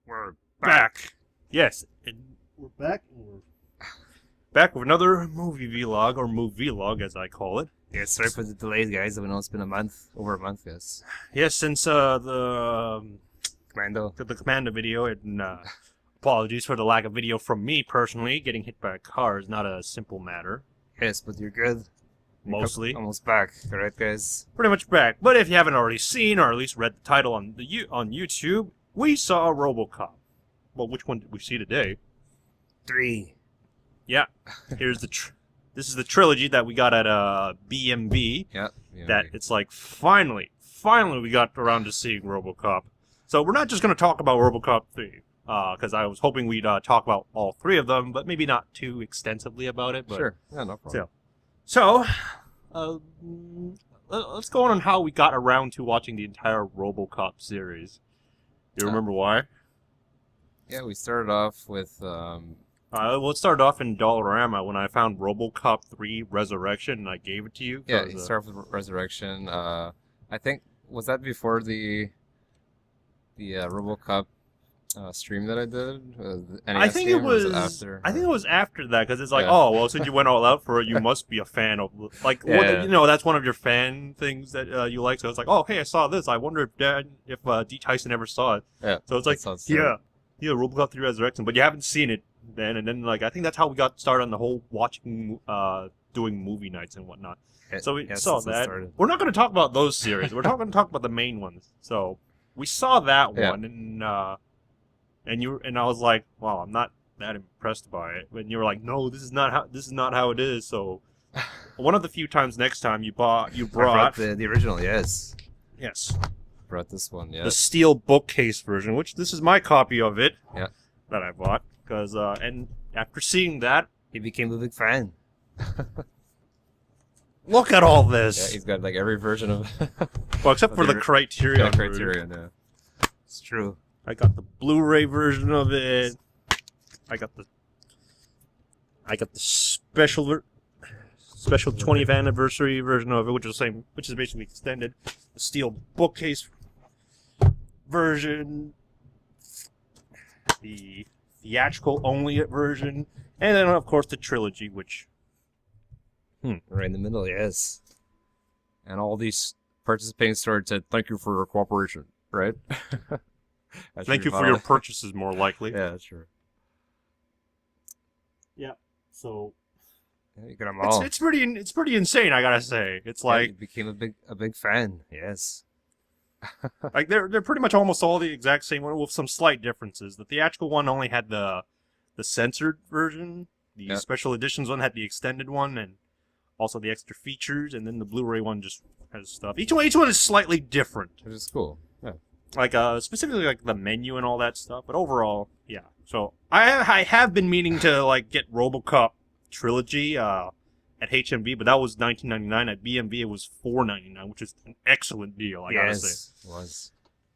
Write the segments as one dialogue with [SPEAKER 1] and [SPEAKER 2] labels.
[SPEAKER 1] We're back. Yes, and we're back. And we're back with another movie vlog, or movie vlog as I call it.
[SPEAKER 2] Yeah, sorry for the delays, guys. I know it's been over a month, yes.
[SPEAKER 1] Yes, since the Commando video, and apologies for the lack of video from me personally. Getting hit by a car is not a simple matter.
[SPEAKER 2] Yes, but you're good.
[SPEAKER 1] Mostly.
[SPEAKER 2] You're almost back, alright, guys?
[SPEAKER 1] Pretty much back. But if you haven't already seen, or at least read the title on YouTube, we saw Robocop. Well, which one did we see today?
[SPEAKER 2] 3.
[SPEAKER 1] Yeah. Here's the this is the trilogy that we got at BMB.
[SPEAKER 2] Yeah.
[SPEAKER 1] That it's like finally we got around to seeing Robocop. So we're not just going to talk about Robocop 3, because I was hoping we'd talk about all 3 of them, but maybe not too extensively about it. But
[SPEAKER 2] sure. Yeah, no problem.
[SPEAKER 1] So, let's go on how we got around to watching the entire Robocop series. Do you remember why?
[SPEAKER 2] Yeah, we started off with
[SPEAKER 1] well, it started off in Dollarama when I found Robocop 3 Resurrection, and I gave it to you.
[SPEAKER 2] Yeah, you started with Resurrection. I think, was that before the Robocop stream that I did? The NES
[SPEAKER 1] I think
[SPEAKER 2] game,
[SPEAKER 1] it was
[SPEAKER 2] after.
[SPEAKER 1] I think it was after that, because it's like,
[SPEAKER 2] Yeah.
[SPEAKER 1] oh, well, since you went all out for it, you must be a fan of, like,
[SPEAKER 2] Yeah.
[SPEAKER 1] you know, that's one of your fan things that you like. So it's like, oh, hey, I saw this. I wonder if D. Tyson ever saw it.
[SPEAKER 2] Yeah.
[SPEAKER 1] So it's like, yeah, Robocop 3 Resurrection, but you haven't seen it then. And then, like, I think that's how we got started on the whole watching, doing movie nights and whatnot. So we saw that. We're not going to talk about those series. We're going to talk about the main ones. So we saw that one, and I was like, wow, I'm not that impressed by it. And you were like, no, this is not how it is. So one of the few times next time you brought
[SPEAKER 2] the original, yes.
[SPEAKER 1] Yes.
[SPEAKER 2] Brought this one, yeah.
[SPEAKER 1] The steel bookcase version, which this is my copy of it.
[SPEAKER 2] Yeah.
[SPEAKER 1] That I bought, because and after seeing that,
[SPEAKER 2] He became a big fan.
[SPEAKER 1] look at all this.
[SPEAKER 2] Yeah, he's got like every version of
[SPEAKER 1] Well, except for the Criterion.
[SPEAKER 2] Criterion, yeah. It's true.
[SPEAKER 1] I got the Blu-ray version of it. I got the special 20th anniversary version of it, which is basically extended. The steel bookcase version, the theatrical only version, and then of course the trilogy, which
[SPEAKER 2] Right in the middle, yes. And all these participating stores said, "Thank you for your cooperation," right?
[SPEAKER 1] thank you for your purchases, more likely.
[SPEAKER 2] Yeah, that's true.
[SPEAKER 1] Yeah. So
[SPEAKER 2] Yeah, you got them all.
[SPEAKER 1] it's pretty insane, I gotta say. It's
[SPEAKER 2] Yeah,
[SPEAKER 1] like
[SPEAKER 2] he became a big fan. Yes.
[SPEAKER 1] like they're pretty much almost all the exact same one with some slight differences. The theatrical one only had the censored version. The special editions one had the extended one and also the extra features, and then the Blu-ray one just has stuff. Each one is slightly different.
[SPEAKER 2] Which is cool. Yeah.
[SPEAKER 1] Like specifically like the menu and all that stuff, but overall, yeah. So I have been meaning to like get RoboCop trilogy at HMV, but that was $19.99. At BMV, it was $4.99, which is an excellent deal, I gotta say.
[SPEAKER 2] It was.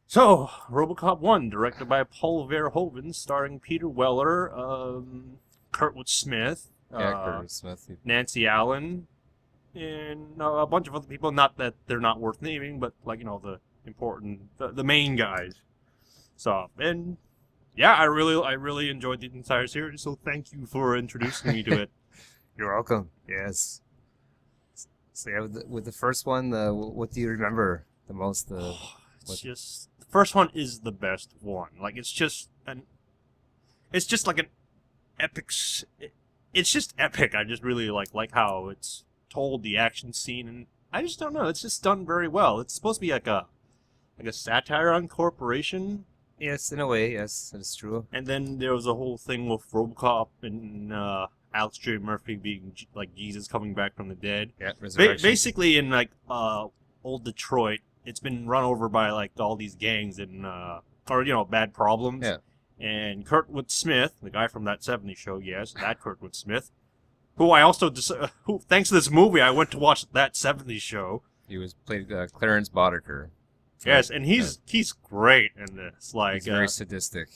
[SPEAKER 1] So, RoboCop 1, directed by Paul Verhoeven, starring Peter Weller, Kurtwood Smith,
[SPEAKER 2] Kurtwood Smith,
[SPEAKER 1] Nancy Allen, and a bunch of other people. Not that they're not worth naming, but like, you know, the important, the main guys. So, and yeah, I really enjoyed the entire series. So thank you for introducing me to it.
[SPEAKER 2] You're welcome. Yes. So yeah, with the first one, what do you remember the most?
[SPEAKER 1] It's just the first one is the best one. Like it's just like an epic. It's just epic. I just really like how it's told, the action scene, and I just don't know. It's just done very well. It's supposed to be like a satire on corporation.
[SPEAKER 2] Yes, in a way, yes, that is true.
[SPEAKER 1] And then there was a whole thing with RoboCop and Alex J. Murphy being like Jesus coming back from the dead.
[SPEAKER 2] Yeah, resurrection.
[SPEAKER 1] Basically, in like old Detroit, it's been run over by like all these gangs and or you know, bad problems.
[SPEAKER 2] Yeah.
[SPEAKER 1] And Kurtwood Smith, the guy from that '70s show, yes, that Kurtwood Smith, who I also who thanks to this movie I went to watch that '70s show.
[SPEAKER 2] He was played Clarence Boddicker.
[SPEAKER 1] Yes, and he's great in this. Like
[SPEAKER 2] he's very sadistic.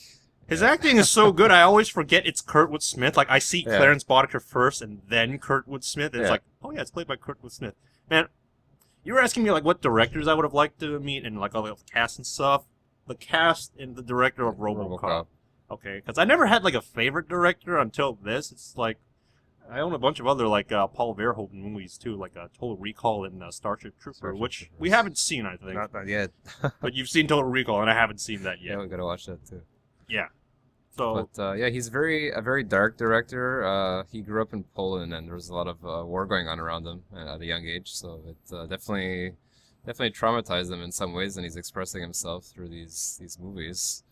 [SPEAKER 1] His acting is so good, I always forget it's Kurtwood Smith. Like, I see Clarence Boddicker first and then Kurtwood Smith, and it's like, oh yeah, it's played by Kurtwood Smith. Man, you were asking me, like, what directors I would have liked to meet and, like, all the cast and stuff. the cast and the director of RoboCop.
[SPEAKER 2] RoboCop.
[SPEAKER 1] Okay, because I never had like a favorite director until this. It's like I own a bunch of other like Paul Verhoeven movies too, like Total Recall and Starship Trooper, which we haven't seen, I think.
[SPEAKER 2] Not yet.
[SPEAKER 1] But you've seen Total Recall, and I haven't seen that yet.
[SPEAKER 2] Yeah, we gotta watch that too.
[SPEAKER 1] Yeah. So,
[SPEAKER 2] but yeah, he's a very dark director. He grew up in Poland, and there was a lot of war going on around him at a young age. So it definitely traumatized him in some ways, and he's expressing himself through these movies.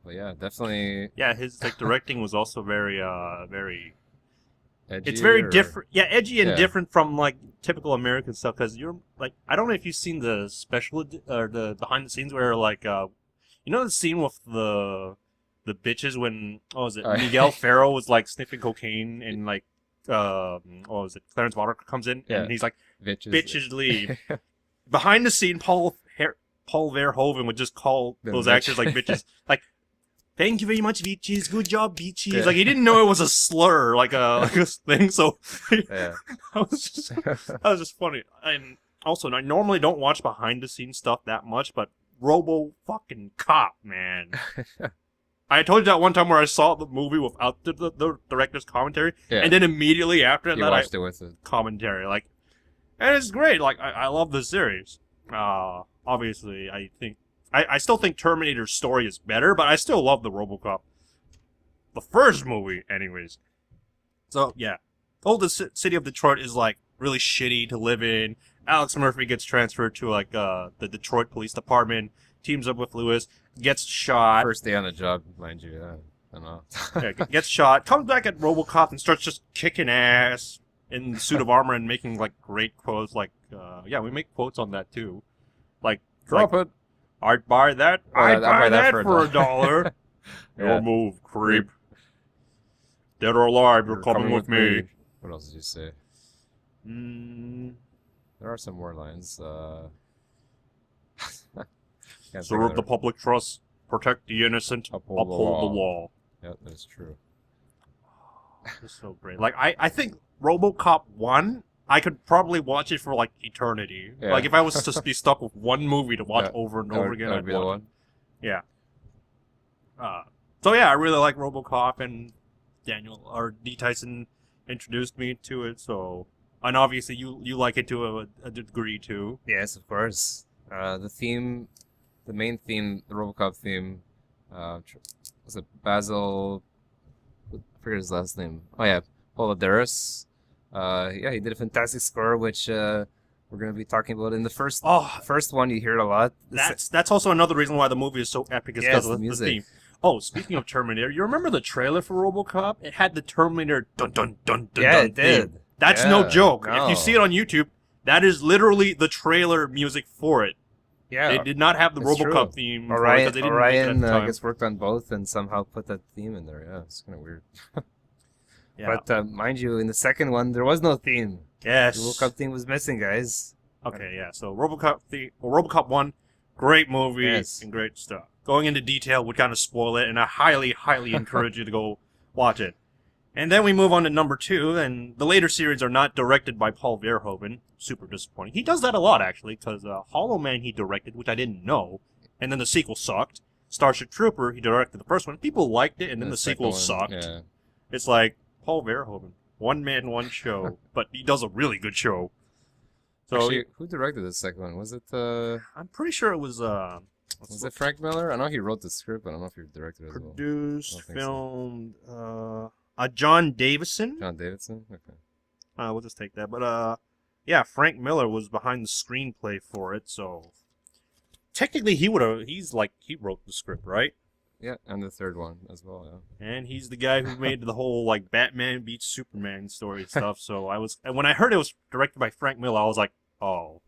[SPEAKER 2] But yeah, definitely.
[SPEAKER 1] Yeah, his like directing was also very
[SPEAKER 2] Edgy
[SPEAKER 1] it's very
[SPEAKER 2] or...
[SPEAKER 1] different. Yeah, edgy and
[SPEAKER 2] Yeah.
[SPEAKER 1] different from like typical American stuff. Because you're like, I don't know if you've seen the or the behind the scenes where like you know the scene with the bitches when Miguel Ferro was like sniffing cocaine and like what was it, Clarence Walker comes in and he's like bitches leave. Behind the scene, Paul Verhoeven would just call those actors like bitches, like thank you very much, bitches, good job, bitches.
[SPEAKER 2] Yeah.
[SPEAKER 1] Like he didn't know it was a slur, like a thing. So
[SPEAKER 2] Yeah.
[SPEAKER 1] that was just funny. And also, I normally don't watch behind the scenes stuff that much, but Robo fucking Cop, man. I told you that one time where I saw the movie without the director's commentary, and then immediately after
[SPEAKER 2] You
[SPEAKER 1] that,
[SPEAKER 2] watched it with it.
[SPEAKER 1] commentary. Like, and it's great. Like, I love the series. Obviously, I think I still think Terminator's story is better, but I still love the RoboCop, the first movie, anyways. So yeah, the city of Detroit is like really shitty to live in. Alex Murphy gets transferred to like the Detroit Police Department, teams up with Lewis, gets shot.
[SPEAKER 2] First day on the job, mind you. I don't know.
[SPEAKER 1] Yeah, gets shot, comes back at RoboCop and starts just kicking ass in the suit of armor and making like great quotes. Like, yeah, we make quotes on that too. Like,
[SPEAKER 2] Drop it.
[SPEAKER 1] I'd buy that.
[SPEAKER 2] Oh,
[SPEAKER 1] I'd buy that for
[SPEAKER 2] $1.
[SPEAKER 1] $1.
[SPEAKER 2] Yeah.
[SPEAKER 1] Your move, creep. Dead or alive, you're coming with me.
[SPEAKER 2] What else did you say? There are some more lines.
[SPEAKER 1] Serve the public trust, protect the innocent, uphold the law.
[SPEAKER 2] Yeah, that's true.
[SPEAKER 1] It's so great. Like, I think RoboCop 1, I could probably watch it for, like, eternity.
[SPEAKER 2] Yeah.
[SPEAKER 1] Like, if I was to be stuck with one movie to watch over and over again,
[SPEAKER 2] that
[SPEAKER 1] I'd
[SPEAKER 2] would be the
[SPEAKER 1] watch
[SPEAKER 2] one.
[SPEAKER 1] it. Yeah. So, yeah, I really like RoboCop, and D. Tyson introduced me to it, so... And obviously, you like it to a degree, too.
[SPEAKER 2] Yes, of course. The main theme, the RoboCop theme, was it Basil? I forget his last name. Oh yeah, Polidorus. Yeah, he did a fantastic score, which we're gonna be talking about in the first one. You hear it a lot.
[SPEAKER 1] That's also another reason why the movie is so epic, is because of the
[SPEAKER 2] music.
[SPEAKER 1] theme. Oh, speaking of Terminator, you remember the trailer for RoboCop? It had the Terminator dun dun dun dun.
[SPEAKER 2] Yeah,
[SPEAKER 1] dun
[SPEAKER 2] it did.
[SPEAKER 1] theme. That's no joke.
[SPEAKER 2] No.
[SPEAKER 1] If you see it on YouTube, that is literally the trailer music for it.
[SPEAKER 2] Yeah,
[SPEAKER 1] They did not have the
[SPEAKER 2] it's
[SPEAKER 1] RoboCop
[SPEAKER 2] true.
[SPEAKER 1] theme. For it 'cause they didn't make it at
[SPEAKER 2] Orion
[SPEAKER 1] the
[SPEAKER 2] I
[SPEAKER 1] time.
[SPEAKER 2] guess worked on both and somehow put that theme in there. Yeah, it's kind of weird.
[SPEAKER 1] Yeah.
[SPEAKER 2] But mind you, in the second one, there was no theme.
[SPEAKER 1] Yes.
[SPEAKER 2] The RoboCop theme was missing, guys.
[SPEAKER 1] Okay, yeah. So RoboCop 1, great movie
[SPEAKER 2] Yes.
[SPEAKER 1] and great stuff. Going into detail would kind of spoil it, and I highly, highly encourage you to go watch it. And then we move on to number 2, and the later series are not directed by Paul Verhoeven. Super disappointing. He does that a lot, actually, because Hollow Man he directed, which I didn't know, and then the sequel sucked. Starship Trooper, he directed the first one. People liked it, and then the sequel sucked.
[SPEAKER 2] Yeah.
[SPEAKER 1] It's like, Paul Verhoeven. One man, one show. But he does a really good show. So
[SPEAKER 2] Actually, who directed the second one? Was it
[SPEAKER 1] I'm pretty sure it was
[SPEAKER 2] was it Frank Miller? I know he wrote the script, but I don't know if he directed it as well.
[SPEAKER 1] produced,
[SPEAKER 2] I don't think
[SPEAKER 1] filmed, John Davison.
[SPEAKER 2] John Davidson? Okay.
[SPEAKER 1] We'll just take that. But yeah, Frank Miller was behind the screenplay for it, so technically he wrote the script, right?
[SPEAKER 2] Yeah, and the third one as well, yeah.
[SPEAKER 1] And he's the guy who made the whole like Batman beats Superman story and stuff. So and when I heard it was directed by Frank Miller, I was like, oh,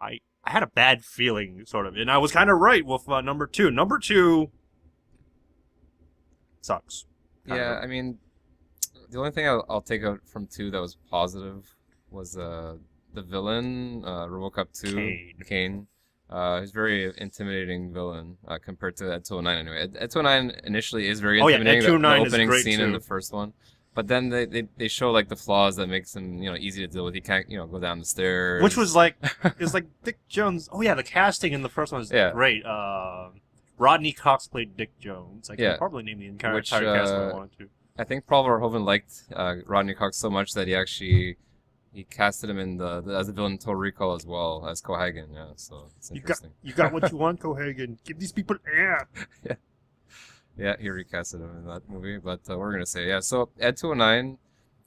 [SPEAKER 1] I had a bad feeling, sort of, and I was kind of right with number 2. Number 2 sucks.
[SPEAKER 2] Yeah, I mean, the only thing I'll take out from 2 that was positive was the villain, RoboCop 2, Kane. He's a very intimidating villain compared to Ed 209 anyway. Ed 209 initially is very intimidating.
[SPEAKER 1] Ed 209
[SPEAKER 2] the
[SPEAKER 1] is
[SPEAKER 2] opening
[SPEAKER 1] great
[SPEAKER 2] scene
[SPEAKER 1] too.
[SPEAKER 2] in the first one. But then they show like the flaws that makes him easy to deal with. He can't go down the stairs.
[SPEAKER 1] Which was like it's like Dick Jones. Oh yeah, the casting in the first one was great. Rodney Cox played Dick Jones. I can probably name the entire cast if I wanted to.
[SPEAKER 2] I think Paul Verhoeven liked Rodney Cox so much that he casted him in as the villain in Total Recall as well as Cohagen. Yeah, so it's interesting.
[SPEAKER 1] You got what you want, Cohagen. Give these people air.
[SPEAKER 2] Yeah. Yeah, he recasted him in that movie, but we're gonna say So Ed 209,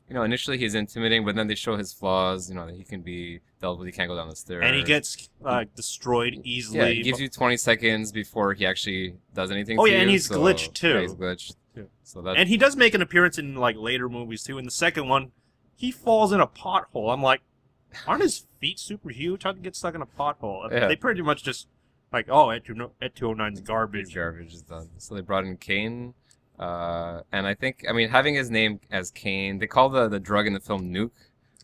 [SPEAKER 2] initially he's intimidating, but then they show his flaws. That he can be dealt with. He can't go down the stairs,
[SPEAKER 1] and he gets destroyed easily.
[SPEAKER 2] Yeah, he gives you 20 seconds before he actually does anything.
[SPEAKER 1] Oh yeah, and he's glitched too.
[SPEAKER 2] Yeah, he's glitched. Yeah. So
[SPEAKER 1] and he does make an appearance in like later movies too. In the second one, he falls in a pothole. I'm like, aren't his feet super huge? How did he get stuck in a pothole?
[SPEAKER 2] Yeah.
[SPEAKER 1] They pretty much just. Like, Ed 209's garbage.
[SPEAKER 2] Garbage is done. So they brought in Kane. And I think, having his name as Kane, they call the drug in the film Nuke,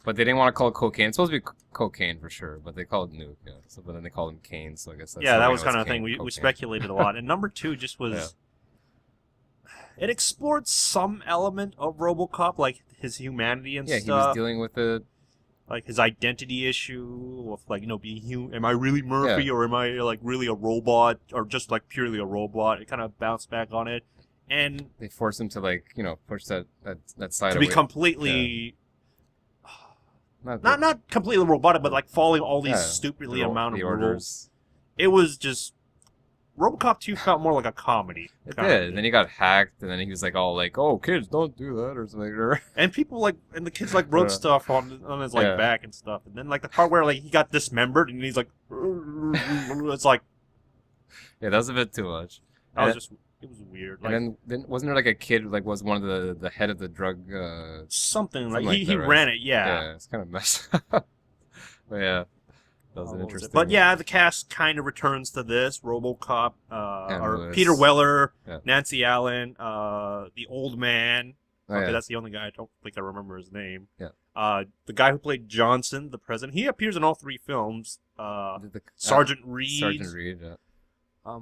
[SPEAKER 2] but they didn't want to call it cocaine. It's supposed to be cocaine for sure, but they call it Nuke. Yeah. So, but then they called him Kane, so I guess that's
[SPEAKER 1] that was kind of a thing. We speculated a lot. And number 2 just was... Yeah. It explored some element of Robocop, like his humanity and stuff.
[SPEAKER 2] Yeah, he was dealing with it.
[SPEAKER 1] Like his identity issue of being human. Am I really Murphy or am I like really a robot or just like purely a robot? It kind of bounced back on it, and
[SPEAKER 2] they forced him to push that side
[SPEAKER 1] to
[SPEAKER 2] away.
[SPEAKER 1] Be completely not completely robotic, but like following all these stupidly amount of rules. It was just Robocop 2 felt more like a comedy.
[SPEAKER 2] It did. And then he got hacked, and then he was like, all like, "Oh, kids, don't do that," or something.
[SPEAKER 1] And people and the kids wrote stuff on his back and stuff. And then the part where he got dismembered, and he's like, it's like,
[SPEAKER 2] yeah, that was a bit too much.
[SPEAKER 1] It was weird.
[SPEAKER 2] And then wasn't there a kid who was one of the head of the drug?
[SPEAKER 1] Something like he ran it. Yeah,
[SPEAKER 2] it's kind of messed up. But yeah. That was an interesting
[SPEAKER 1] But yeah, the cast kind of returns to this. Robocop, or Peter Weller, Nancy Allen, the old man. That's the only guy I don't think I remember his name.
[SPEAKER 2] Yeah.
[SPEAKER 1] The guy who played Johnson, the president. He appears in all 3 films. Sergeant Reed.
[SPEAKER 2] Sergeant Reed, yeah.
[SPEAKER 1] I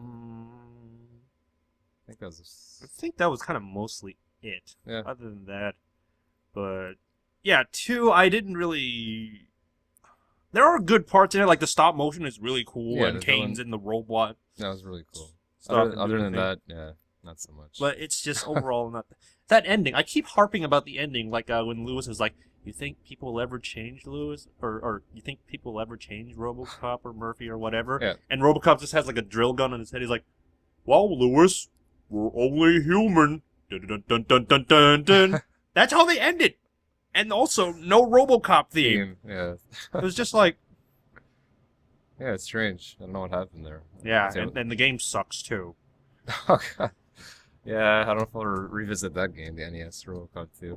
[SPEAKER 1] think that was kind of mostly it.
[SPEAKER 2] Yeah.
[SPEAKER 1] Other than that. But yeah, 2, I didn't really... There are good parts in it, like the stop motion is really cool, and Kane's in the robot.
[SPEAKER 2] That was really cool. Other than that, not so much.
[SPEAKER 1] But it's just overall not... That ending, I keep harping about the ending, like when Lewis is like, you think people will ever change Lewis? Or you think people will ever change Robocop or Murphy or whatever?
[SPEAKER 2] Yeah.
[SPEAKER 1] And Robocop just has like a drill gun on his head. He's like, well, Lewis, we're only human. Dun, dun, dun, dun, dun, dun, dun. That's how they end it. And also, no Robocop theme.
[SPEAKER 2] Yeah.
[SPEAKER 1] It was just like...
[SPEAKER 2] Yeah, it's strange. I don't know what happened there.
[SPEAKER 1] Yeah, and the game sucks, too.
[SPEAKER 2] Oh, God. Yeah, I don't know if I'll revisit that game, the NES Robocop 2.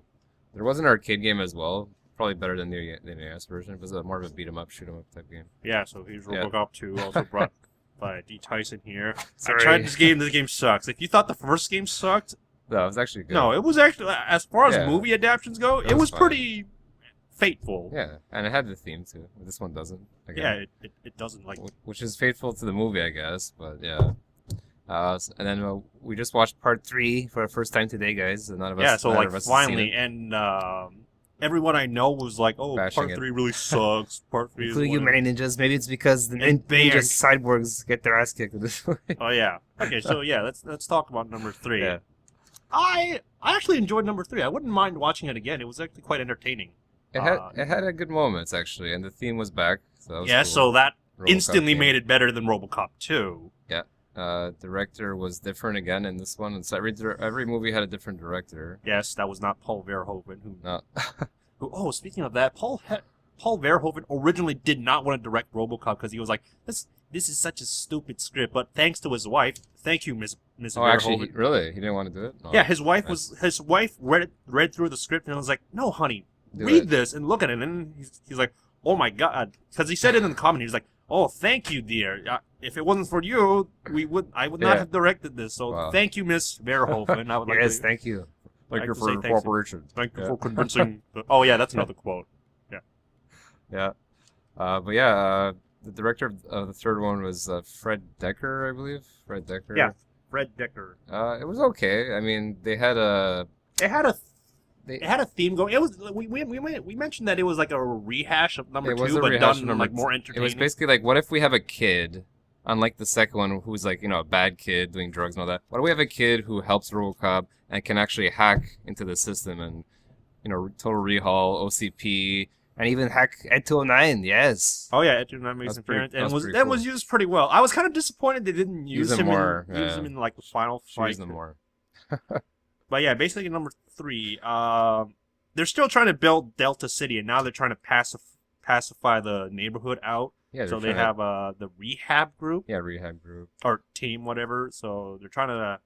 [SPEAKER 2] There was an arcade game as well. Probably better than the NES version. It was more of a beat-em-up, shoot-em-up type game.
[SPEAKER 1] Yeah, so here's Robocop 2, also brought by D. Tyson here. Sorry. I tried this game sucks. If you thought the first game sucked...
[SPEAKER 2] No, it was actually good.
[SPEAKER 1] No, it was actually, as far as movie adaptations go, it was pretty faithful.
[SPEAKER 2] Yeah, and it had the theme too. This one doesn't.
[SPEAKER 1] Again. Yeah, it doesn't,
[SPEAKER 2] which is faithful to the movie, I guess, but yeah. And then we just watched part 3 for the first time today, guys. None of us.
[SPEAKER 1] Yeah, so finally, and everyone I know was like, "Oh,
[SPEAKER 2] bashing
[SPEAKER 1] part 3 really sucks." Part 3,
[SPEAKER 2] including you, many ninjas. Maybe it's because the ninjas cyborgs get their ass kicked in this movie.
[SPEAKER 1] Oh yeah. Okay, so yeah, let's talk about number 3.
[SPEAKER 2] Yeah.
[SPEAKER 1] I actually enjoyed number 3. I wouldn't mind watching it again. It was actually quite entertaining.
[SPEAKER 2] It had a good moments actually, and the theme was back. So that was cool.
[SPEAKER 1] So that
[SPEAKER 2] Robocop
[SPEAKER 1] instantly made it better than Robocop 2.
[SPEAKER 2] Yeah. Director was different again in this one. So every movie had a different director.
[SPEAKER 1] Yes, that was not Paul Verhoeven.
[SPEAKER 2] No.
[SPEAKER 1] Oh, speaking of that, Paul Verhoeven originally did not want to direct Robocop because he was like, this is such a stupid script. But thanks to his wife, thank you, Miss Verhoeven.
[SPEAKER 2] Actually, really, he didn't want to do it. No.
[SPEAKER 1] Yeah, his wife read through the script and was like, no, honey, read this and look at it. And he's like, oh my God, because he said it in the comment. He's like, oh, thank you, dear. If it wasn't for you, I would not have directed this. So thank you, Miss Verhoeven. I would like
[SPEAKER 2] yes, thank you. Thank you for your cooperation.
[SPEAKER 1] Thank you for convincing. Oh yeah, that's another quote. Yeah.
[SPEAKER 2] Yeah. But yeah, the director of the third one was Fred Decker, I believe. Fred Decker.
[SPEAKER 1] Yeah, Fred Decker.
[SPEAKER 2] It was okay. I mean, they had a
[SPEAKER 1] it had a theme going. It was we mentioned that it was like a rehash of number
[SPEAKER 2] It was
[SPEAKER 1] 2,
[SPEAKER 2] a
[SPEAKER 1] but
[SPEAKER 2] rehash
[SPEAKER 1] done
[SPEAKER 2] of number
[SPEAKER 1] like more
[SPEAKER 2] It
[SPEAKER 1] entertaining.
[SPEAKER 2] was basically like, what if we have a kid, unlike the second one, who's like, you know, a bad kid doing drugs and all that. What if we have a kid who helps RoboCop and can actually hack into the system and, you know, total rehaul, OCP, and even hack Ed 209? Yes.
[SPEAKER 1] Oh yeah, Ed 209 makes an appearance, and was used pretty well. I was kind of disappointed they didn't use him
[SPEAKER 2] more.
[SPEAKER 1] use him in like the final fight.
[SPEAKER 2] Use them more.
[SPEAKER 1] But yeah, basically number 3. They're still trying to build Delta City, and now they're trying to pacify the neighborhood out.
[SPEAKER 2] Yeah,
[SPEAKER 1] so they have the rehab group.
[SPEAKER 2] Yeah, rehab group
[SPEAKER 1] or team, whatever. So they're trying to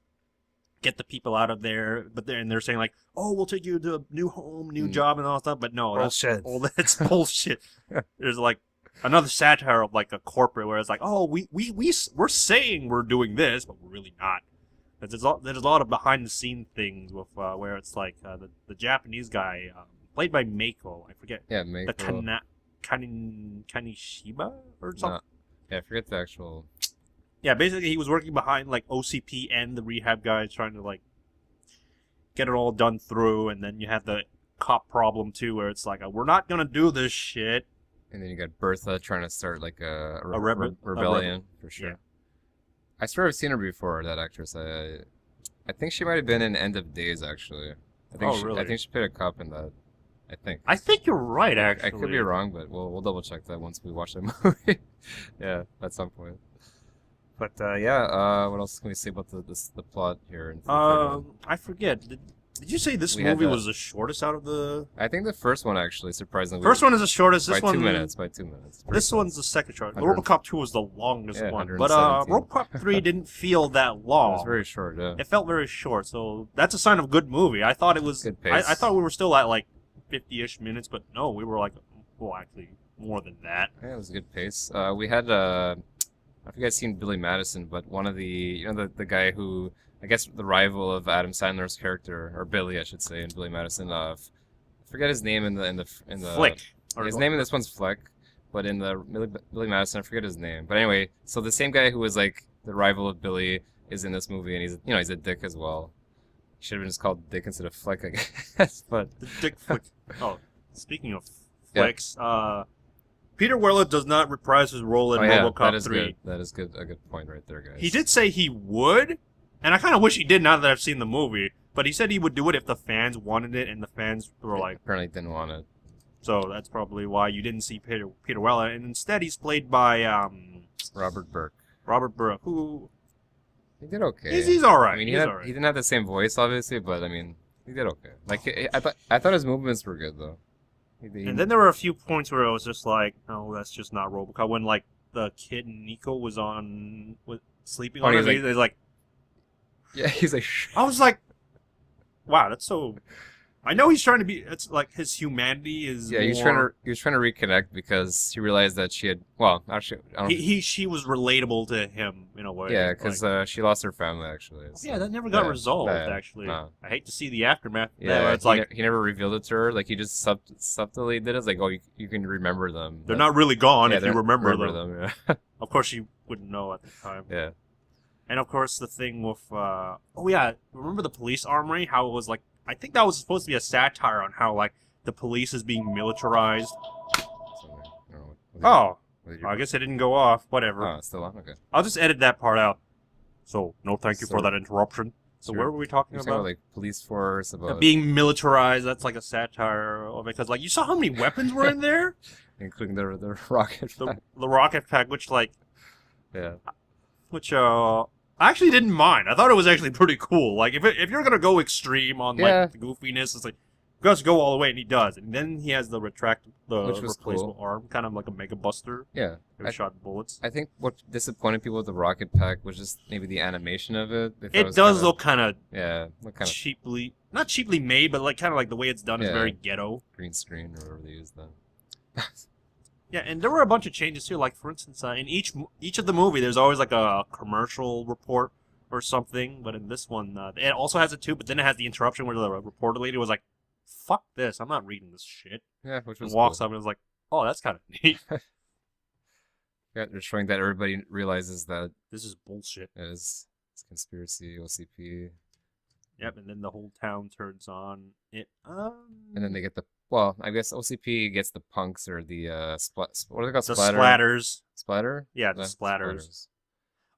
[SPEAKER 1] get the people out of there, but they're saying like, "Oh, we'll take you to a new home, new job, and all that stuff." But no, that's bullshit. There's like another satire of like a corporate where it's like, "Oh, we're saying we're doing this, but we're really not." There's a lot of behind the scene things with where it's like the Japanese guy played by Mako, I forget.
[SPEAKER 2] Yeah, Mako.
[SPEAKER 1] The Kanishiba or something.
[SPEAKER 2] Yeah, I forget the actual.
[SPEAKER 1] Yeah, basically he was working behind like OCP and the rehab guys trying to like get it all done through, and then you have the cop problem too, where it's like we're not gonna do this shit.
[SPEAKER 2] And then you got Bertha trying to start like a
[SPEAKER 1] rebellion
[SPEAKER 2] for sure.
[SPEAKER 1] Yeah.
[SPEAKER 2] I swear I've seen her before, that actress. I think she might have been in End of Days actually.
[SPEAKER 1] Really?
[SPEAKER 2] I think she played a cop in that.
[SPEAKER 1] I think you're right, actually.
[SPEAKER 2] I could be wrong, but we'll double check that once we watch that movie. Yeah, at some point. But yeah, what else can we say about the plot here?
[SPEAKER 1] I forget. Did you say this movie was the shortest out of the?
[SPEAKER 2] I think the first one actually, surprisingly.
[SPEAKER 1] First one is the shortest. This
[SPEAKER 2] by
[SPEAKER 1] one
[SPEAKER 2] 2 minutes. By 2 minutes.
[SPEAKER 1] This one's the second short. Robocop 2 was the longest one, but
[SPEAKER 2] 117.
[SPEAKER 1] Robocop 3 didn't feel that long.
[SPEAKER 2] It was very short. Yeah.
[SPEAKER 1] It felt very short, so that's a sign of a good movie. I thought it was.
[SPEAKER 2] Good pace.
[SPEAKER 1] I thought we were still at like 50-ish minutes, but no, we were like, well, actually more than that.
[SPEAKER 2] Yeah, it was a good pace. We had I forget if you guys seen Billy Madison, but one of the the guy who, I guess, the rival of Adam Sandler's character, or Billy, I should say, in Billy Madison. I forget his name in the
[SPEAKER 1] Flick.
[SPEAKER 2] His name in this one's Flick, but in the Billy Madison, I forget his name. But anyway, so the same guy who was like the rival of Billy is in this movie, and he's a dick as well. He should have been just called Dick instead of Flick, I guess. But
[SPEAKER 1] the Dick Flick. Oh, speaking of flicks, Peter Weller does not reprise his role in Robocop 3.
[SPEAKER 2] Good. That is good. A good point right there, guys.
[SPEAKER 1] He did say he would, and I kind of wish he did now that I've seen the movie. But he said he would do it if the fans wanted it, and the fans were like,
[SPEAKER 2] apparently didn't want it.
[SPEAKER 1] So that's probably why you didn't see Peter Weller, and instead he's played by
[SPEAKER 2] Robert Burke.
[SPEAKER 1] Robert Burke, who
[SPEAKER 2] he did okay.
[SPEAKER 1] He's all right.
[SPEAKER 2] I mean, he didn't have the same voice, obviously, but I mean, he did okay. Like I thought his movements were good though.
[SPEAKER 1] And then there were a few points where I was just like, "No, that's just not Robocop." When like the kid Nico was sleeping on him, he's like,
[SPEAKER 2] yeah, he's like,
[SPEAKER 1] I was like, wow, that's so. I know he's trying to be. It's like his humanity is.
[SPEAKER 2] Yeah, he was trying to reconnect because he realized that she had. Well, actually, I don't
[SPEAKER 1] she was relatable to him in a way.
[SPEAKER 2] Yeah, because she lost her family actually. So.
[SPEAKER 1] Yeah, that never got resolved. Actually,
[SPEAKER 2] no.
[SPEAKER 1] I hate to see the aftermath.
[SPEAKER 2] Yeah,
[SPEAKER 1] it's like
[SPEAKER 2] he never revealed it to her. Like he just subtly did it. It's like, oh, you can remember them.
[SPEAKER 1] They're not really gone if you remember them.
[SPEAKER 2] Yeah.
[SPEAKER 1] Of course, she wouldn't know at the time.
[SPEAKER 2] Yeah.
[SPEAKER 1] And of course, the thing with remember the police armory? How it was like. I think that was supposed to be a satire on how like the police is being militarized. I guess it didn't go off. Whatever.
[SPEAKER 2] Oh, it's still on? Okay.
[SPEAKER 1] I'll just edit that part out. So, no thank you for that interruption. So, where were we talking about?
[SPEAKER 2] Like police force, about
[SPEAKER 1] being militarized. That's like a satire because like you saw how many weapons were in there,
[SPEAKER 2] including the rocket pack.
[SPEAKER 1] The rocket pack, which like,
[SPEAKER 2] yeah,
[SPEAKER 1] which I actually didn't mind. I thought it was actually pretty cool. Like, if you're gonna go extreme on like the goofiness, it's like, just go all the way, and he does. And then he has the replaceable arm, kind of like a Mega Buster.
[SPEAKER 2] Yeah,
[SPEAKER 1] who shot bullets.
[SPEAKER 2] I think what disappointed people with the rocket pack was just maybe the animation of it.
[SPEAKER 1] It does look kind of
[SPEAKER 2] cheaply,
[SPEAKER 1] not cheaply made, but like kind of like the way it's done is very ghetto.
[SPEAKER 2] Green screen or whatever they use then.
[SPEAKER 1] Yeah, and there were a bunch of changes too. Like for instance, in each of the movie, there's always like a commercial report or something. But in this one, it also has it too. But then it has the interruption where the reporter lady was like, "Fuck this! I'm not reading this shit."
[SPEAKER 2] Yeah, which was
[SPEAKER 1] walks
[SPEAKER 2] cool.
[SPEAKER 1] up and was like, "Oh, that's kind of neat."
[SPEAKER 2] Yeah, they're showing that everybody realizes that
[SPEAKER 1] this is bullshit.
[SPEAKER 2] It's conspiracy, OCP.
[SPEAKER 1] Yep, and then the whole town turns on it.
[SPEAKER 2] And then they get the well, I guess OCP gets the punks or the what are they called?
[SPEAKER 1] the
[SPEAKER 2] Splatter?
[SPEAKER 1] splatters.
[SPEAKER 2] Splatter?
[SPEAKER 1] Yeah, the splatters.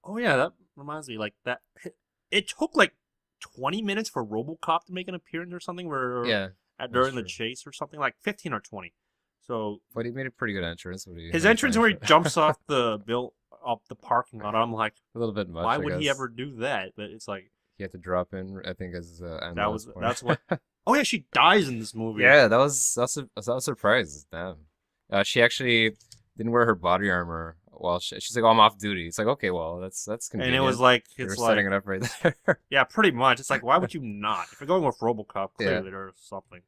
[SPEAKER 1] Oh yeah, that reminds me. Like that, it took like 20 minutes for RoboCop to make an appearance or something. Where
[SPEAKER 2] Yeah,
[SPEAKER 1] during the
[SPEAKER 2] true.
[SPEAKER 1] chase or something, like 15 or 20. So
[SPEAKER 2] But he made a pretty good entrance.
[SPEAKER 1] his entrance where he jumps off the parking lot. I'm like,
[SPEAKER 2] a little bit much.
[SPEAKER 1] why
[SPEAKER 2] I
[SPEAKER 1] would he
[SPEAKER 2] guess.
[SPEAKER 1] ever do that? But it's like
[SPEAKER 2] He had to drop in, I think, as
[SPEAKER 1] that's what. Oh yeah, she dies in this movie.
[SPEAKER 2] Yeah, that was a surprise. Damn. She actually didn't wear her body armor while she's like, oh, I'm off duty. It's like, okay, well, that's
[SPEAKER 1] And
[SPEAKER 2] convenient.
[SPEAKER 1] it was like
[SPEAKER 2] They were
[SPEAKER 1] it's
[SPEAKER 2] setting
[SPEAKER 1] like
[SPEAKER 2] it up right there.
[SPEAKER 1] yeah, pretty much. It's like why would you not? If you're going with RoboCop,
[SPEAKER 2] Yeah.
[SPEAKER 1] clearly there's something.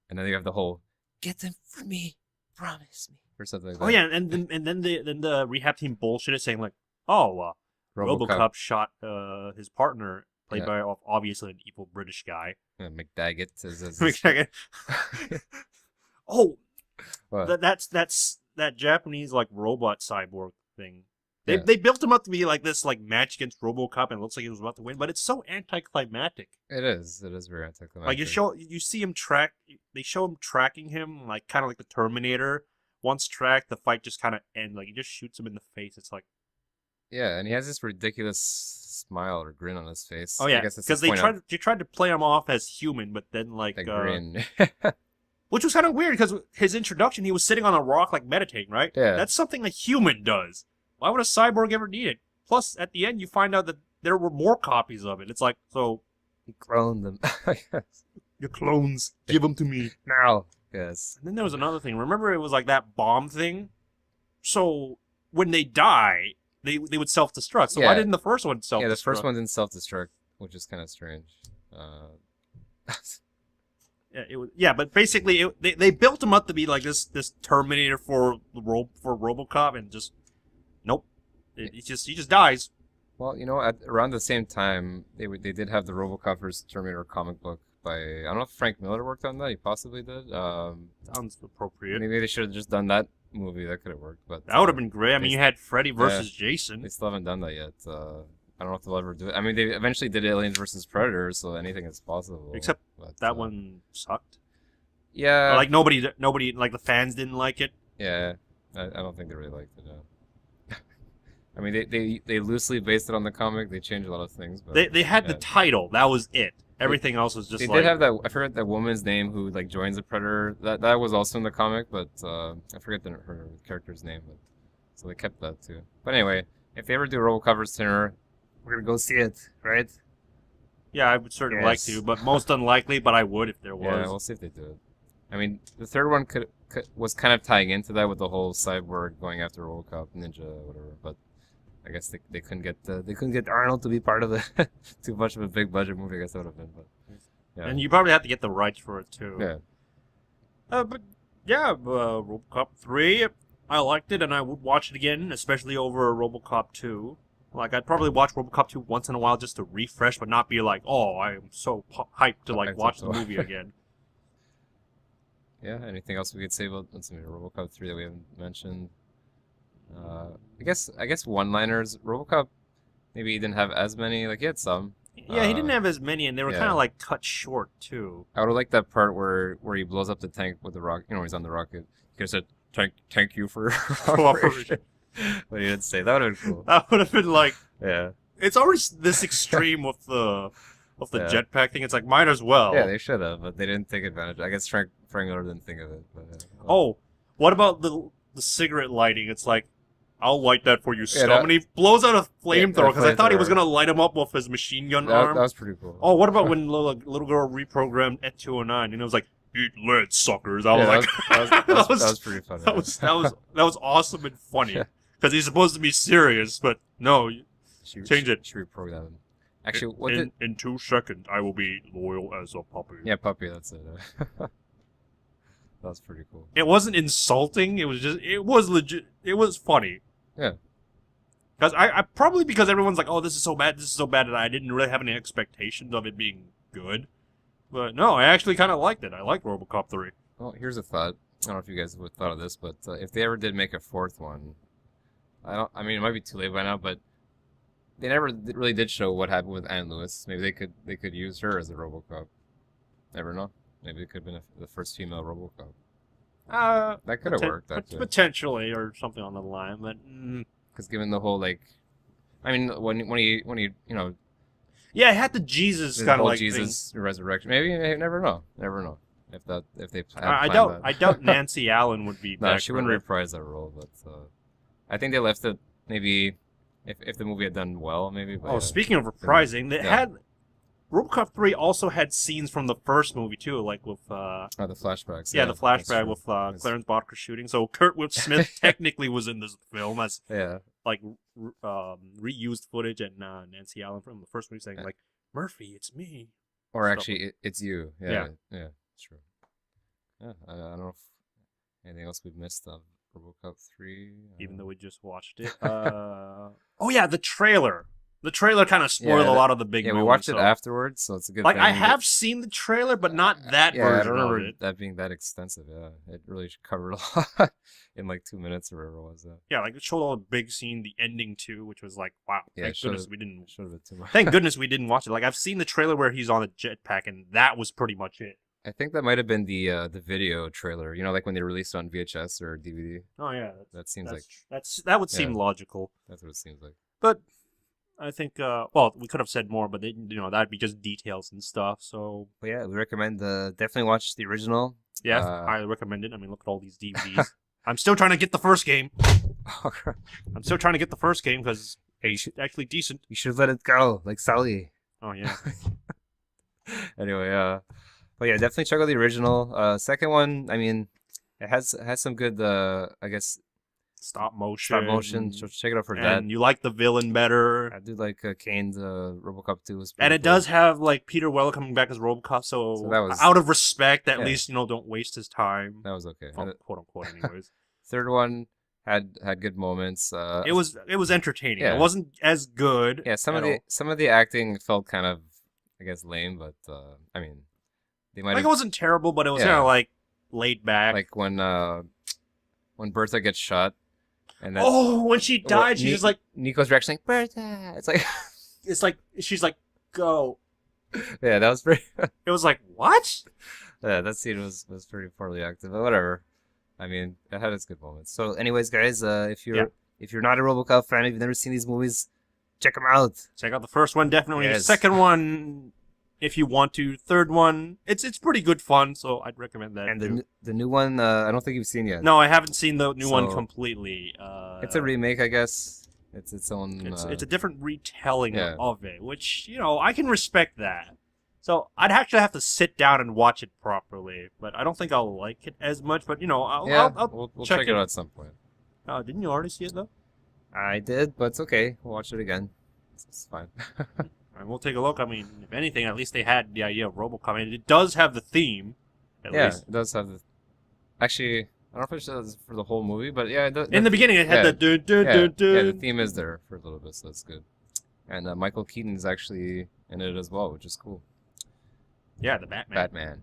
[SPEAKER 2] And then you have the whole get them for me, promise me, or something like that.
[SPEAKER 1] Oh yeah, and then the rehab team bullshit is saying like, oh, RoboCop shot his partner, played by obviously an evil British guy.
[SPEAKER 2] Yeah, McDaggett is
[SPEAKER 1] Oh,
[SPEAKER 2] what?
[SPEAKER 1] that's that Japanese like robot cyborg thing.
[SPEAKER 2] Yeah.
[SPEAKER 1] They built him up to be like this like match against RoboCop, and it looks like he was about to win, but it's so anticlimactic.
[SPEAKER 2] It is very anticlimactic.
[SPEAKER 1] Like you see him they show him tracking him like kind of like the Terminator. Once tracked, the fight just kind of ends. Like he just shoots him in the face. It's like,
[SPEAKER 2] yeah, and he has this ridiculous smile or grin on his face.
[SPEAKER 1] oh yeah,
[SPEAKER 2] I guess
[SPEAKER 1] because they tried to play him off as human, but then like
[SPEAKER 2] that grin.
[SPEAKER 1] which was kind of weird because his introduction, he was sitting on a rock like meditating, right?
[SPEAKER 2] Yeah.
[SPEAKER 1] That's something a human does. Why would a cyborg ever need it? Plus, at the end, you find out that there were more copies of it. It's like, so
[SPEAKER 2] He cloned them.
[SPEAKER 1] your clones, give them to me.
[SPEAKER 2] now. Yes.
[SPEAKER 1] And then there was another thing. Remember, it was like that bomb thing. So when they die, they would self-destruct. So why
[SPEAKER 2] Yeah.
[SPEAKER 1] didn't the first one self-destruct?
[SPEAKER 2] Yeah, the first one didn't self-destruct, which is kind of strange.
[SPEAKER 1] Yeah, but basically, they built him up to be like this Terminator for RoboCop, and just nope, he just dies.
[SPEAKER 2] Well, you know, around the same time, they did have the RoboCop vs. Terminator comic book by, I don't know if Frank Miller worked on that. He possibly did.
[SPEAKER 1] Sounds appropriate.
[SPEAKER 2] Maybe they should have just done that movie. That could have worked. But
[SPEAKER 1] That would have been great. I mean, you had Freddy versus Jason.
[SPEAKER 2] They still haven't done that yet. I don't know if they'll ever do it. I mean, they eventually did Aliens versus Predators, so anything is possible.
[SPEAKER 1] Except
[SPEAKER 2] but,
[SPEAKER 1] that one sucked.
[SPEAKER 2] Yeah.
[SPEAKER 1] Or, like nobody, like the fans didn't like it.
[SPEAKER 2] Yeah, I don't think they really liked it. I mean, they loosely based it on the comic. They changed a lot of things. But,
[SPEAKER 1] They had the title. That was it. Everything else was just
[SPEAKER 2] they
[SPEAKER 1] like...
[SPEAKER 2] did have that. I forget that woman's name who like joins the Predator. That was also in the comic, but I forget her character's name. But so they kept that too. But anyway, if they ever do RoboCop vs. Terminator, we're gonna go see it, right?
[SPEAKER 1] Yeah, I would certainly like to, but most unlikely. But I would if there was.
[SPEAKER 2] Yeah, we'll see if they do it. I mean, the third one was kind of tying into that with the whole cyborg going after RoboCop, Ninja, whatever. But I guess they couldn't get Arnold to be part of the too much of a big budget movie. I guess that would have been, but yeah.
[SPEAKER 1] And you probably have to get the rights for it too.
[SPEAKER 2] Yeah.
[SPEAKER 1] But yeah, RoboCop 3, I liked it, and I would watch it again, especially over RoboCop 2. Like, I'd probably watch RoboCop 2 once in a while just to refresh, but not be like, oh, I am so hyped to like watch the movie again.
[SPEAKER 2] Yeah. Anything else we could say about RoboCop 3 that we haven't mentioned? I guess one-liners. RoboCop maybe he didn't have as many. Like he had some.
[SPEAKER 1] Yeah, he didn't have as many, and they were
[SPEAKER 2] yeah.
[SPEAKER 1] kind of like cut short too.
[SPEAKER 2] I would have liked that part where he blows up the tank with the rocket. You know, he's on the rocket. He could have said, "Thank you for cooperation." But he didn't say. That would have been cool.
[SPEAKER 1] That would have been like,
[SPEAKER 2] yeah.
[SPEAKER 1] It's already this extreme with the
[SPEAKER 2] Yeah.
[SPEAKER 1] jetpack thing. It's like might as well.
[SPEAKER 2] Yeah, they should have, but they didn't take advantage. I guess Frank Miller didn't think of it. But,
[SPEAKER 1] Oh, what about the cigarette lighting? It's like, I'll light that for you, Scum.
[SPEAKER 2] that-
[SPEAKER 1] And he blows out a flamethrower because I thought he was
[SPEAKER 2] flamethrower.
[SPEAKER 1] going to light him up with his machine gun
[SPEAKER 2] that
[SPEAKER 1] arm.
[SPEAKER 2] was pretty cool.
[SPEAKER 1] Oh, what about when little girl reprogrammed Et 209 and it was like, eat lead, suckers. I was
[SPEAKER 2] Yeah,
[SPEAKER 1] like,
[SPEAKER 2] that was pretty funny.
[SPEAKER 1] that was awesome and funny because he's supposed to be serious, but no, change it.
[SPEAKER 2] She reprogrammed him. Actually, what
[SPEAKER 1] in 2 seconds, I will be loyal as a puppy.
[SPEAKER 2] Yeah, puppy. That's it. That was pretty cool.
[SPEAKER 1] It wasn't insulting. It was legit. It was funny.
[SPEAKER 2] Yeah.
[SPEAKER 1] Because I probably because everyone's like, oh, this is so bad, that I didn't really have any expectations of it being good. But no, I actually kind of liked it. I like RoboCop 3.
[SPEAKER 2] Well, here's a thought. I don't know if you guys would thought of this, but if they ever did make a fourth one, I mean, it might be too late by now, but they never really did show what happened with Anne Lewis. Maybe they could use her as a RoboCop. Never know. Maybe it could have been the first female RoboCop. That could have worked.
[SPEAKER 1] Potentially, or something on the line, but
[SPEAKER 2] because given the whole like, I mean, when he
[SPEAKER 1] yeah, it had the Jesus kind of like
[SPEAKER 2] Jesus resurrection. Maybe never know. If they
[SPEAKER 1] I doubt Nancy Allen would be.
[SPEAKER 2] No, she wouldn't reprise that role, but I think they left it maybe if the movie had done well, maybe. But,
[SPEAKER 1] speaking of reprising, they had RoboCop 3 also had scenes from the first movie too, like with
[SPEAKER 2] the flashbacks.
[SPEAKER 1] Yeah, the flashback with Clarence Bodker shooting. So Kurtwood Smith technically was in this film as like reused footage, and Nancy Allen from the first movie saying like, "Murphy, it's me."
[SPEAKER 2] Or actually, it's you. Yeah, true. Yeah, I don't know if anything else we've missed on RoboCop 3.
[SPEAKER 1] Even though we just watched it. Oh yeah, the trailer. The trailer kind of spoiled a lot of the big moments.
[SPEAKER 2] Yeah, we watched it afterwards, so it's a good
[SPEAKER 1] thing.
[SPEAKER 2] Like,
[SPEAKER 1] I have seen the trailer, but not that version
[SPEAKER 2] I don't remember
[SPEAKER 1] of it.
[SPEAKER 2] that being that extensive, It really covered a lot in like 2 minutes or whatever it was.
[SPEAKER 1] Yeah, like it showed all the big scene, the ending too, which was like, wow, thank goodness we didn't.
[SPEAKER 2] Showed a bit too much.
[SPEAKER 1] Thank goodness we didn't watch it. Like, I've seen the trailer where he's on a jetpack, and that was pretty much it.
[SPEAKER 2] I think that might have been the video trailer, like when they released it on VHS or DVD.
[SPEAKER 1] Oh yeah.
[SPEAKER 2] That seems like...
[SPEAKER 1] That would seem logical.
[SPEAKER 2] That's what it seems like.
[SPEAKER 1] But... I think, well, we could have said more, but that'd be just details and stuff. So,
[SPEAKER 2] well, yeah, we recommend definitely watch the original.
[SPEAKER 1] Yeah, highly recommend it. I mean, look at all these DVDs. I'm still trying to get the first game. I'm still trying to get the first game because it's actually decent.
[SPEAKER 2] You should let it go, like Sully.
[SPEAKER 1] Oh yeah.
[SPEAKER 2] Anyway, but yeah, definitely check out the original. Second one, I mean, it has some good, I guess.
[SPEAKER 1] Stop motion.
[SPEAKER 2] So check it out for
[SPEAKER 1] and
[SPEAKER 2] that.
[SPEAKER 1] And you like the villain better.
[SPEAKER 2] I do like Kane's RoboCop 2 was.
[SPEAKER 1] And it does have like Peter Weller coming back as RoboCop, so that was, out of respect, at least don't waste his time.
[SPEAKER 2] That was okay.
[SPEAKER 1] Quote unquote, anyways.
[SPEAKER 2] Third one had good moments.
[SPEAKER 1] It was entertaining. It wasn't as good.
[SPEAKER 2] Yeah, some of the acting felt kind of, I guess, lame, but I mean, they might.
[SPEAKER 1] Like it wasn't terrible, but it was kind of like laid back.
[SPEAKER 2] Like when Bertha gets shot. And then,
[SPEAKER 1] when she died, she's just like
[SPEAKER 2] Nico's reaction, like Bertha. It's like
[SPEAKER 1] she's like, go.
[SPEAKER 2] Yeah, that was pretty.
[SPEAKER 1] It was like, what?
[SPEAKER 2] Yeah, that scene was pretty poorly acted, but whatever. I mean, it had its good moments. So, anyways, guys, if you're not a RoboCop fan, if you've never seen these movies, check them out.
[SPEAKER 1] Check out the first one, definitely.
[SPEAKER 2] Yes.
[SPEAKER 1] The second one, if you want to. Third one, it's pretty good fun, so I'd recommend that.
[SPEAKER 2] And the new one, I don't think you've seen yet.
[SPEAKER 1] No, I haven't seen the new one completely.
[SPEAKER 2] It's a remake, I guess. It's its own.
[SPEAKER 1] It's a different retelling of it, which I can respect that. So I'd actually have to sit down and watch it properly, but I don't think I'll like it as much. But
[SPEAKER 2] we'll check it out at some point.
[SPEAKER 1] Didn't you already see it though?
[SPEAKER 2] I did, but it's okay. We'll watch it again. It's fine.
[SPEAKER 1] And we'll take a look. I mean, if anything, at least they had the idea of Robocop. I mean, it does have the theme. At least.
[SPEAKER 2] It does have the. Actually, I don't know if it's for the whole movie, but yeah.
[SPEAKER 1] In the beginning, it had the dun dun dun dun.
[SPEAKER 2] Yeah, the theme is there for a little bit, so that's good. And Michael Keaton is actually in it as well, which is cool.
[SPEAKER 1] Yeah, the Batman.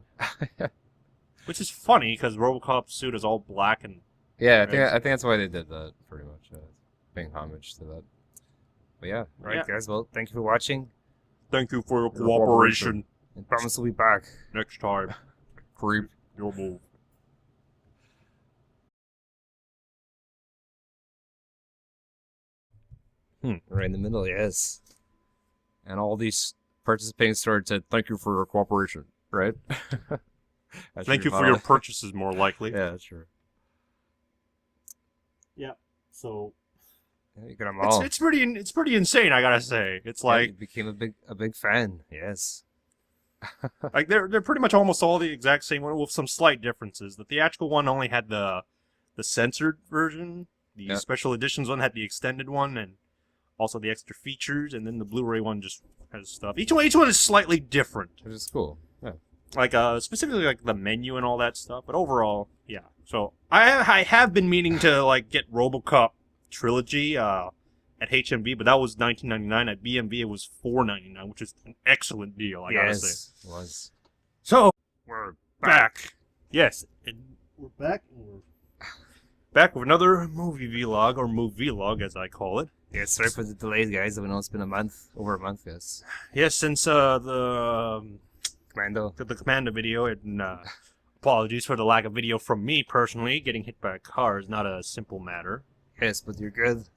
[SPEAKER 1] Which is funny because Robocop's suit is all black and.
[SPEAKER 2] Yeah, I think that's why they did that. Pretty much, paying homage to that. But yeah, all right, guys. Well, thank you for watching.
[SPEAKER 1] Thank you for your cooperation.
[SPEAKER 2] And promise we'll be back
[SPEAKER 1] next time.
[SPEAKER 2] Creep.
[SPEAKER 1] Your move.
[SPEAKER 2] Right in the middle, yes. And all these participating stores said, "Thank you for your cooperation." Right.
[SPEAKER 1] Thank you for your purchases. More likely.
[SPEAKER 2] Yeah, that's true.
[SPEAKER 1] Yeah. So.
[SPEAKER 2] Yeah, you got them all.
[SPEAKER 1] It's pretty insane. I gotta say, it's like
[SPEAKER 2] you became a big fan. Yes.
[SPEAKER 1] Like they're pretty much almost all the exact same one with some slight differences. The theatrical one only had the censored version. The special editions one had the extended one and also the extra features, and then the Blu-ray one just has stuff. Each one is slightly different.
[SPEAKER 2] Which is cool. Yeah.
[SPEAKER 1] Like specifically like the menu and all that stuff, but overall, yeah. So I have been meaning to like get RoboCop trilogy at HMV, but that was $19.99. At BMV it was $4.99, which is an excellent deal, I gotta say.
[SPEAKER 2] It was.
[SPEAKER 1] So we're back. Yes, and we're back. Back with another movie vlog, or movie vlog as I call it.
[SPEAKER 2] Yeah, sorry for the delays, guys. I know it's been over a month, yes.
[SPEAKER 1] Yes, since
[SPEAKER 2] Commando.
[SPEAKER 1] the Commando video, and apologies for the lack of video from me personally. Getting hit by a car is not a simple matter.
[SPEAKER 2] Yes, but you're good.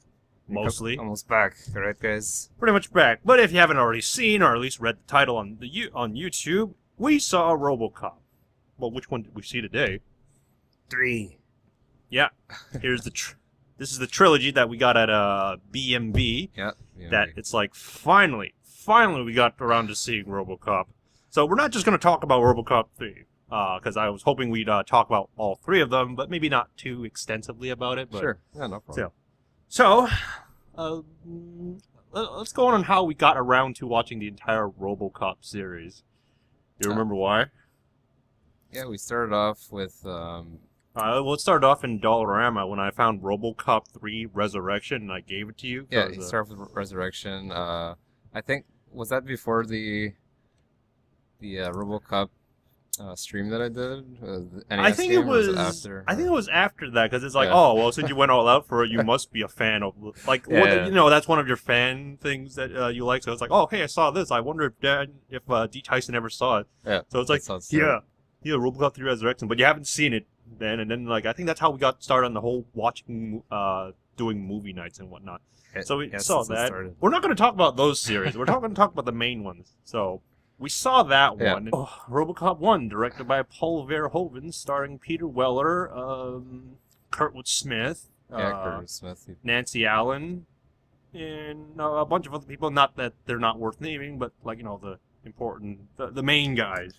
[SPEAKER 1] Mostly.
[SPEAKER 2] Almost back, alright, guys?
[SPEAKER 1] Pretty much back. But if you haven't already seen, or at least read the title on YouTube, we saw Robocop. Well, which one did we see today?
[SPEAKER 2] 3.
[SPEAKER 1] Yeah. Here's this is the trilogy that we got at BMB.
[SPEAKER 2] Yeah.
[SPEAKER 1] That it's like finally we got around to seeing Robocop. So we're not just going to talk about Robocop 3, because I was hoping we'd talk about all 3 of them, but maybe not too extensively about it. But
[SPEAKER 2] sure. Yeah, no problem.
[SPEAKER 1] So, let's go on how we got around to watching the entire Robocop series. Do you remember why?
[SPEAKER 2] Yeah, we started off with
[SPEAKER 1] Let's start off in Dollarama when I found Robocop 3 Resurrection and I gave it to you.
[SPEAKER 2] Yeah, you start with Resurrection. I think, was that before the Robocop stream that I did? The NES
[SPEAKER 1] I think
[SPEAKER 2] game,
[SPEAKER 1] it was
[SPEAKER 2] after.
[SPEAKER 1] I think it was after that, because it's like,
[SPEAKER 2] Yeah.
[SPEAKER 1] oh well, since you went all out for it, you must be a fan of
[SPEAKER 2] Yeah.
[SPEAKER 1] that's one of your fan things that you like. So it's like, oh hey, I saw this. I wonder if D Tyson ever saw it.
[SPEAKER 2] Yeah.
[SPEAKER 1] So it's like,
[SPEAKER 2] that's how it started.
[SPEAKER 1] yeah, Robocop 3 Resurrection, but you haven't seen it then, and then like I think that's how we got started on the whole watching, doing movie nights and whatnot. So we saw
[SPEAKER 2] that's how it
[SPEAKER 1] that.
[SPEAKER 2] started.
[SPEAKER 1] We're not going to talk about those series. We're going to talk about the main ones. So we saw that
[SPEAKER 2] Yeah.
[SPEAKER 1] one. Robocop 1, directed by Paul Verhoeven, starring Peter Weller, Kurtwood Smith,
[SPEAKER 2] Curtis Smith.
[SPEAKER 1] Nancy Allen, and a bunch of other people. Not that they're not worth naming, but like the important, the main guys.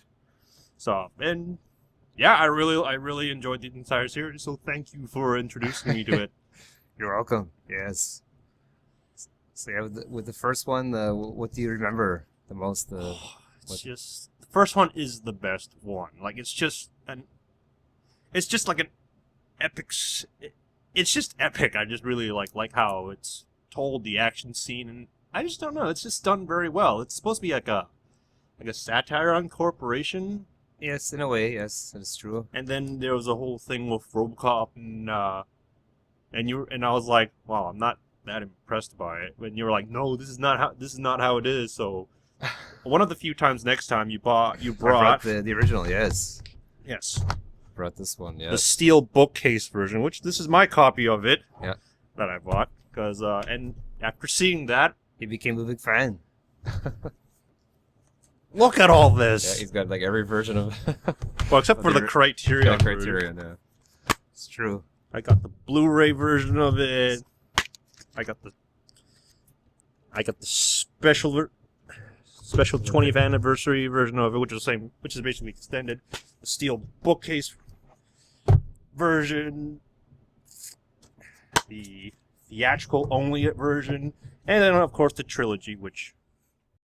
[SPEAKER 1] So, and yeah, I really enjoyed the entire series. So thank you for introducing me to it.
[SPEAKER 2] You're welcome. Yes. So yeah, with the first one, what do you remember the most?
[SPEAKER 1] It's just the first one is the best one. Like it's just like an epic. It's just epic. I just really like how it's told, the action scene, and I just don't know. It's just done very well. It's supposed to be like a satire on corporation.
[SPEAKER 2] Yes, in a way, yes, that is true.
[SPEAKER 1] And then there was a whole thing with Robocop, and I was like, wow, I'm not that impressed by it. And you were like, no, this is not how it is. So one of the few times next time you brought
[SPEAKER 2] the original, yes.
[SPEAKER 1] Yes.
[SPEAKER 2] Brought this one,
[SPEAKER 1] The
[SPEAKER 2] yes.
[SPEAKER 1] steel bookcase version, which this is my copy of it.
[SPEAKER 2] Yeah.
[SPEAKER 1] That I bought, because and after seeing that,
[SPEAKER 2] He became a big fan.
[SPEAKER 1] look at all
[SPEAKER 2] Yeah,
[SPEAKER 1] this.
[SPEAKER 2] he's got like every version of
[SPEAKER 1] Well, except
[SPEAKER 2] of
[SPEAKER 1] for the
[SPEAKER 2] the-
[SPEAKER 1] Criterion. version.
[SPEAKER 2] Criterion. Yeah. It's true.
[SPEAKER 1] I got the Blu-ray version of it. I got the special 20th anniversary version of it, which is basically extended. The steel bookcase version, the theatrical only version, and then of course the trilogy, which